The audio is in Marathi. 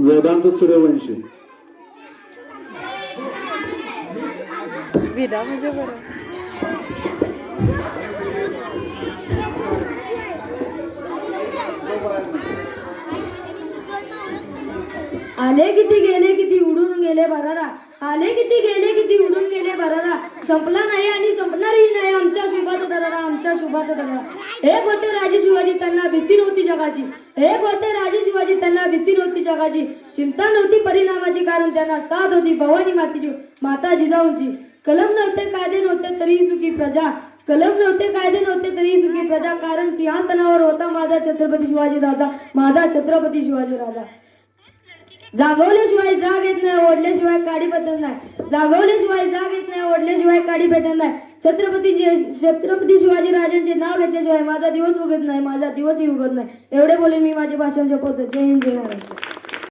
वेदांत सूर्यवंशी. विदा म्हणजे बरं. आले किती गेले किती उडून गेले भरारा. आले किती गेले किती उडून गेले भरारा. संपला नाही आणि संपणारही नाही आमच्या शुभाचा दरारा, आमच्या शुभाचा दरारा. हे बोलते राजे शिवाजी त्यांना भीती नव्हती जगाची. हे बोलते राजे शिवाजी त्यांना भीती नव्हती जगाची. चिंता नव्हती परिणामाची कारण त्यांना साथ होती भवानी मातेची, माता जिजाऊंची. कलम नव्हते कायदे नव्हते तरी सुखी प्रजा. कलम नव्हते कायदे नव्हते तरी सुखी प्रजा. कारण सिंहासनावर होता माझा छत्रपती शिवाजी राजा, माझा छत्रपती शिवाजी राजा. जागवल्याशिवाय जाग येत नाही, ओढल्याशिवाय काडी बदलत नाही. जागवल्याशिवाय जाग येत नाही, ओढल्याशिवाय काडी भेटत नाही. छत्रपती शिवाजी राजांचे नाव घेतल्याशिवाय माझा दिवस उगत नाही, माझा दिवसही उगत नाही. एवढे बोलून मी माझे भाषण संपवतो. जय हिंद, जय महाराष्ट्र.